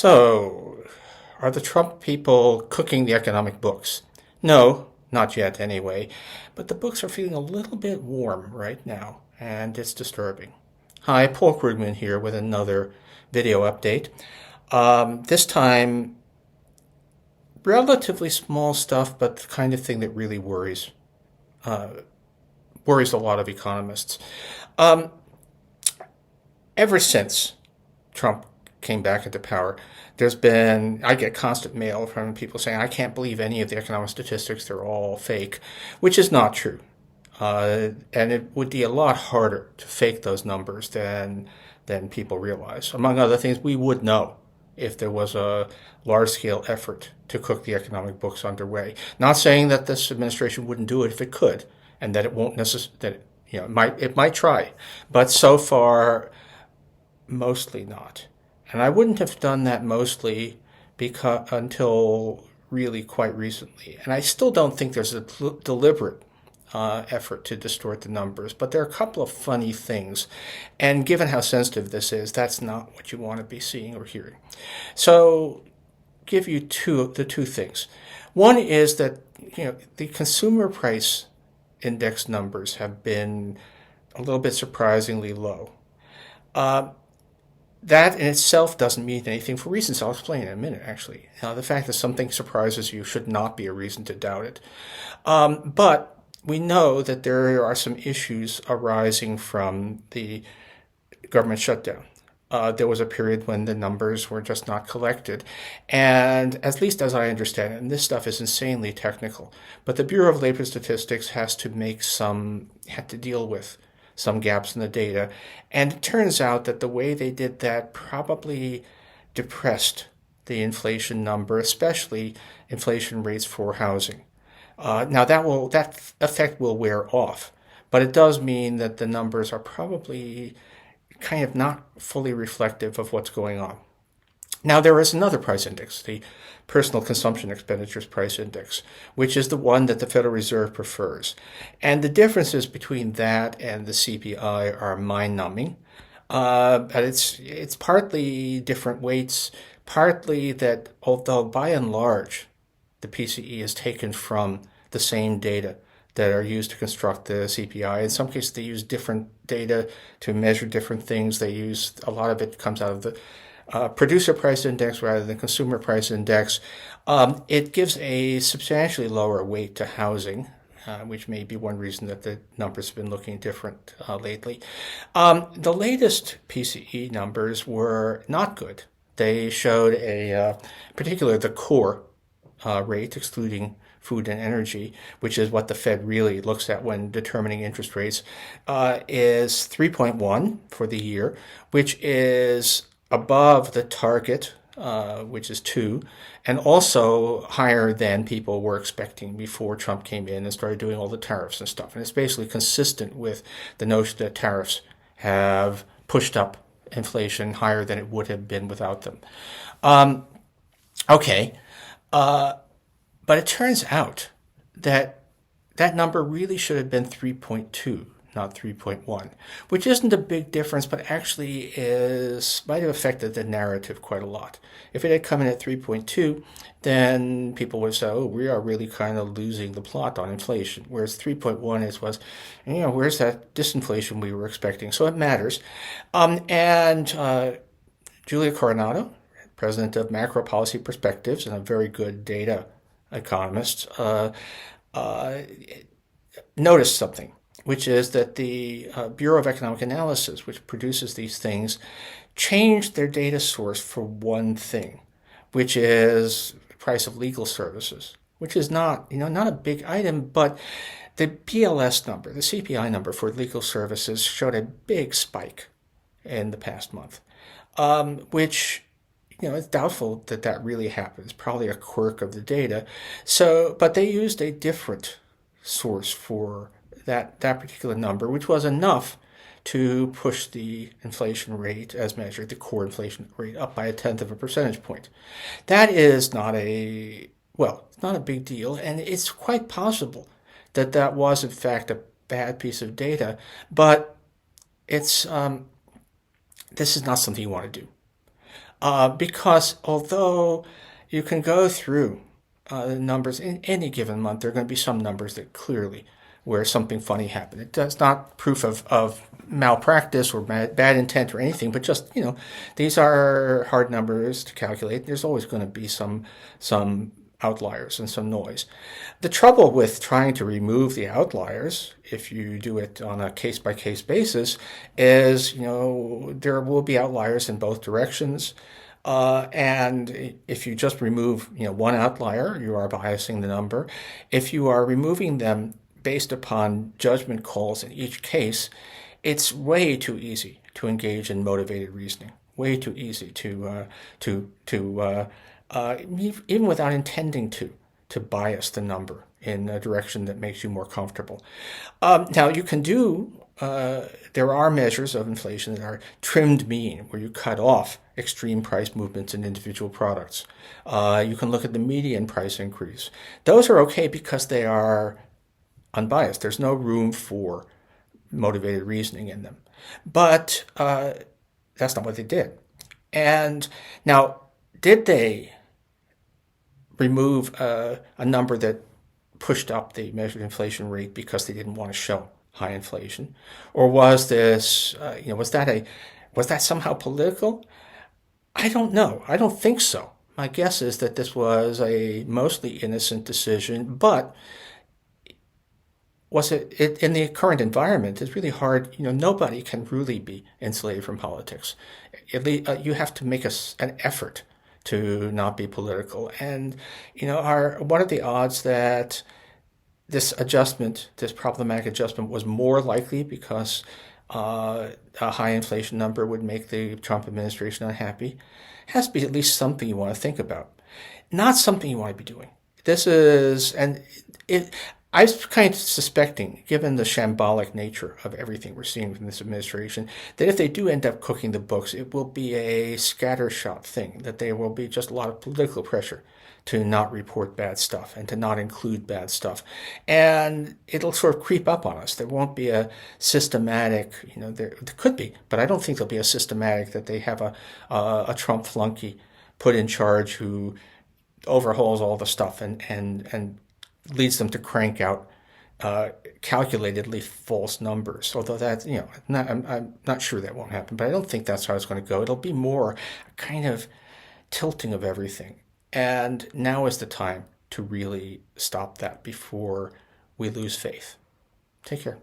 So, are the Trump people cooking the economic books? No, not yet anyway, but the books are feeling a little bit warm right now, and it's disturbing. Hi, Paul Krugman here with another video update. This time, relatively small stuff, but the kind of thing that really worries a lot of economists. Ever since Trump came back into power, I get constant mail from people saying, I can't believe any of the economic statistics, they're all fake, which is not true. And it would be a lot harder to fake those numbers than people realize. Among other things, we would know if there was a large-scale effort to cook the economic books underway. Not saying that this administration wouldn't do it if it could, and that it won't necessarily, it might try, but so far, mostly not. And I wouldn't have done that mostly until really quite recently. And I still don't think there's a deliberate effort to distort the numbers, but there are a couple of funny things. And given how sensitive this is, that's not what you want to be seeing or hearing. So, give you the two things. One is that the consumer price index numbers have been a little bit surprisingly low. That in itself doesn't mean anything for reasons I'll explain in a minute, actually. The fact that something surprises you should not be a reason to doubt it. But we know that there are some issues arising from the government shutdown. There was a period when the numbers were just not collected. And at least as I understand it, and this stuff is insanely technical, but the Bureau of Labor Statistics had to deal with some gaps in the data. And it turns out that the way they did that probably depressed the inflation number, especially inflation rates for housing. Now that effect will wear off, but it does mean that the numbers are probably kind of not fully reflective of what's going on. Now, there is another price index, the Personal Consumption Expenditures Price Index, which is the one that the Federal Reserve prefers. And the differences between that and the CPI are mind-numbing. But it's partly different weights, partly that although by and large the PCE is taken from the same data that are used to construct the CPI. In some cases, they use different data to measure different things. A lot of it comes out of the producer price index rather than consumer price index. It gives a substantially lower weight to housing, which may be one reason that the numbers have been looking different lately. The latest PCE numbers were not good. They showed particularly the core rate, excluding food and energy, which is what the Fed really looks at when determining interest rates, is 3.1 for the year, which is above the target, which is 2, and also higher than people were expecting before Trump came in and started doing all the tariffs and stuff. And it's basically consistent with the notion that tariffs have pushed up inflation higher than it would have been without them. But it turns out that that number really should have been 3.2, not 3.1, which isn't a big difference, but actually might have affected the narrative quite a lot. If it had come in at 3.2, then people would say, oh, we are really kind of losing the plot on inflation, whereas 3.1 was, where's that disinflation we were expecting? So it matters. Julia Coronado, president of Macro Policy Perspectives and a very good data economist, noticed something, which is that the Bureau of Economic Analysis, which produces these things, changed their data source for one thing, which is the price of legal services, which is not a big item, but the PLS number, the CPI number for legal services, showed a big spike in the past month, which it's doubtful that really happens, probably a quirk of the data. But they used a different source for that particular number, which was enough to push the inflation rate as measured, the core inflation rate, up by 1/10 of a percentage point. That is not it's not a big deal, and it's quite possible that was in fact a bad piece of data, but this is not something you want to do. because although you can go through the numbers in any given month, there are going to be some numbers that clearly where something funny happened. It does not proof of malpractice or bad intent or anything, but just, these are hard numbers to calculate. There's always going to be some outliers and some noise. The trouble with trying to remove the outliers, if you do it on a case by case basis, is there will be outliers in both directions. And if you just remove one outlier, you are biasing the number. If you are removing them based upon judgment calls in each case, it's way too easy to engage in motivated reasoning. Way too easy even without intending to bias the number in a direction that makes you more comfortable. Now you can there are measures of inflation that are trimmed mean, where you cut off extreme price movements in individual products. You can look at the median price increase. Those are okay because they are unbiased. There's no room for motivated reasoning in them. But that's not what they did. And now, did they remove a number that pushed up the measured inflation rate because they didn't want to show high inflation, or was this, was that somehow political? I don't know. I don't think so. My guess is that this was a mostly innocent decision, but was it in the current environment? It's really hard. Nobody can really be insulated from politics. At least, you have to make an effort to not be political. And what are the odds that this problematic adjustment, was more likely because a high inflation number would make the Trump administration unhappy? It has to be at least something you want to think about, not something you want to be doing. I was kind of suspecting, given the shambolic nature of everything we're seeing from this administration, that if they do end up cooking the books, it will be a scattershot thing, that there will be just a lot of political pressure to not report bad stuff and to not include bad stuff. And it'll sort of creep up on us. There won't be a systematic, there could be, but I don't think there'll be a systematic that they have a Trump flunky put in charge who overhauls all the stuff and leads them to crank out calculatedly false numbers. Although that, I'm not sure that won't happen, but I don't think that's how it's going to go. It'll be more a kind of tilting of everything. And now is the time to really stop that before we lose faith. Take care.